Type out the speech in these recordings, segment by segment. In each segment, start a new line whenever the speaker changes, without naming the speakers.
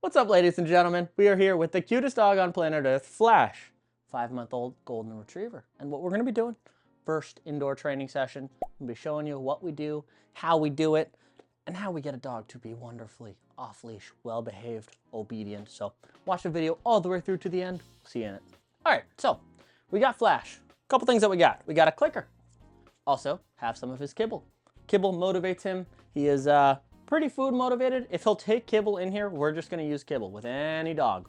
What's up, ladies and gentlemen? We are here with the cutest dog on planet Earth, Flash, 5-month-old golden retriever. And what we're going to be doing, first indoor training session, we'll be showing you what we do, how we do it, and how we get a dog to be wonderfully off-leash, well-behaved, obedient. So watch the video all the way through to the end. See you in it. All right, so we got Flash. A couple things that we got. We got a clicker. Also, have some of his kibble. Kibble motivates him. He is pretty food motivated. If he'll take kibble in here, we're just gonna use kibble with any dog.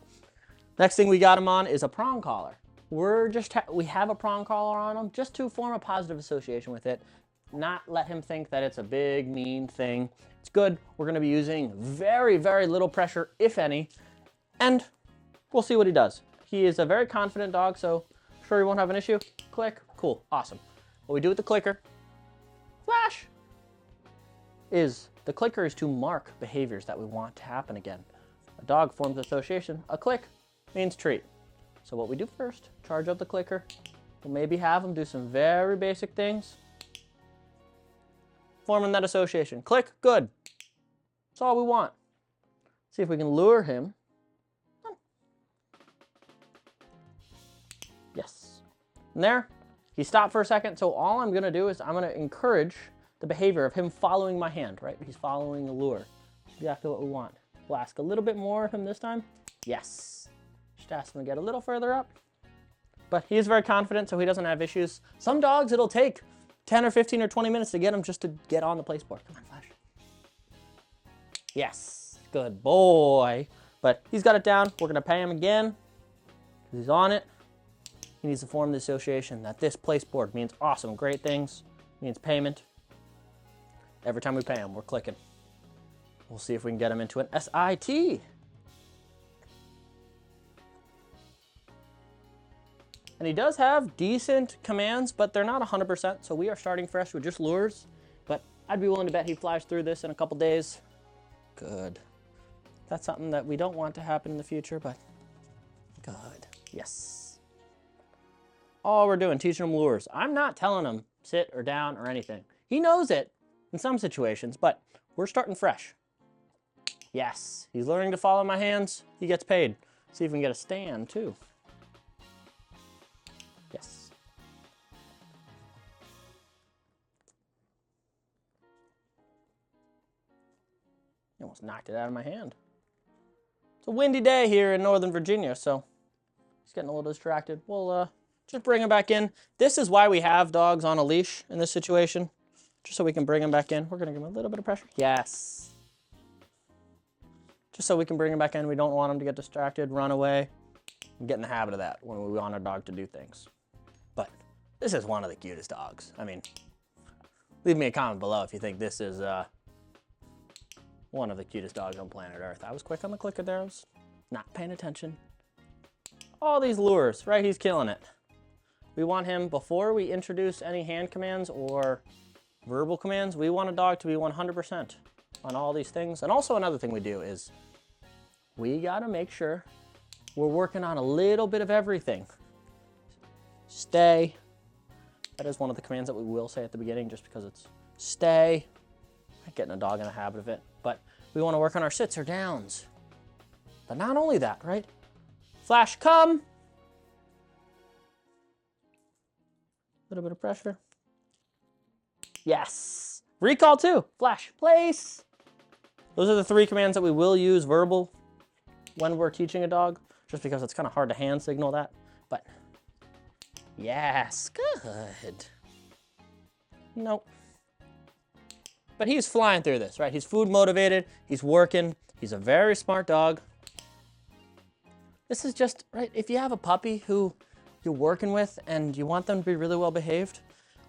Next thing we got him on is a prong collar. We have a prong collar on him just to form a positive association with it, not let him think that it's a big, mean thing. It's good. We're gonna be using very, very little pressure, if any, and we'll see what he does. He is a very confident dog, so I'm sure he won't have an issue. Click, cool, awesome. What we do with the clicker, Flash, is the clicker is to mark behaviors that we want to happen again. A dog forms association. A click means treat. So what we do first, charge up the clicker. We'll maybe have him do some very basic things. Forming that association. Click, good. That's all we want. See if we can lure him. Yes. And there, he stopped for a second. So all I'm gonna do is I'm gonna encourage the behavior of him following my hand, right? He's following the lure. Exactly what we want. We'll ask a little bit more of him this time. Yes. Just ask him to get a little further up. But he is very confident, so he doesn't have issues. Some dogs, it'll take 10 or 15 or 20 minutes to get him just to get on the placeboard. Come on, Flash. Yes, good boy. But he's got it down. We're gonna pay him again, because he's on it. He needs to form the association that this placeboard means awesome, great things, means payment. Every time we pay him, we're clicking. We'll see if we can get him into an SIT. And he does have decent commands, but they're not 100%, so we are starting fresh with just lures. But I'd be willing to bet he flies through this in a couple days. Good. That's something that we don't want to happen in the future, but good. Yes. All we're doing, teaching him lures. I'm not telling him sit or down or anything. He knows it in some situations, but we're starting fresh. Yes, he's learning to follow my hands. He gets paid. See if we can get a stand too. Yes. He almost knocked it out of my hand. It's a windy day here in Northern Virginia, so he's getting a little distracted. We'll just bring him back in. This is why we have dogs on a leash in this situation. Just so we can bring him back in. We're gonna give him a little bit of pressure. Yes. Just so we can bring him back in. We don't want him to get distracted, run away, and get in the habit of that when we want our dog to do things. But this is one of the cutest dogs. I mean, leave me a comment below if you think this is one of the cutest dogs on planet Earth. I was quick on the clicker there. I was not paying attention. All these lures, right? He's killing it. We want him, before we introduce any hand commands or verbal commands, we want a dog to be 100% on all these things. And also another thing we do is we gotta make sure we're working on a little bit of everything. Stay. That is one of the commands that we will say at the beginning just because it's stay. Getting a dog in the habit of it. But we wanna work on our sits or downs. But not only that, right? Flash, come. A little bit of pressure. Yes. Recall too. Flash, place. Those are the 3 commands that we will use verbal when we're teaching a dog, just because it's kind of hard to hand signal that. But yes, good. Nope. But he's flying through this, right? He's food motivated. He's working. He's a very smart dog. This is just, right, if you have a puppy who you're working with and you want them to be really well behaved,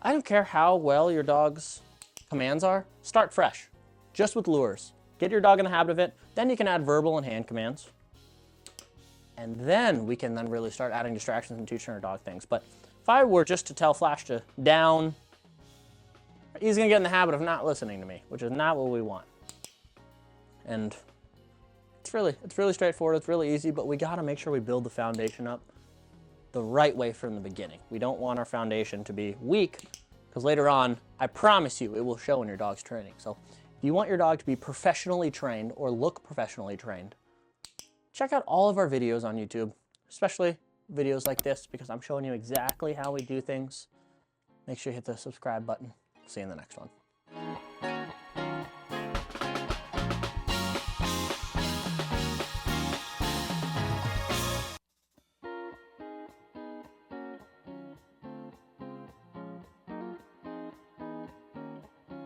I don't care how well your dog's commands are, start fresh, just with lures. Get your dog in the habit of it, then you can add verbal and hand commands. And then we can then really start adding distractions and teaching our dog things. But if I were just to tell Flash to down, he's gonna get in the habit of not listening to me, which is not what we want. And it's really straightforward, it's really easy, but we gotta make sure we build the foundation up the right way from the beginning. We don't want our foundation to be weak, because later on, I promise you, it will show in your dog's training. So if you want your dog to be professionally trained or look professionally trained, check out all of our videos on YouTube, especially videos like this, because I'm showing you exactly how we do things. Make sure you hit the subscribe button. See you in the next one.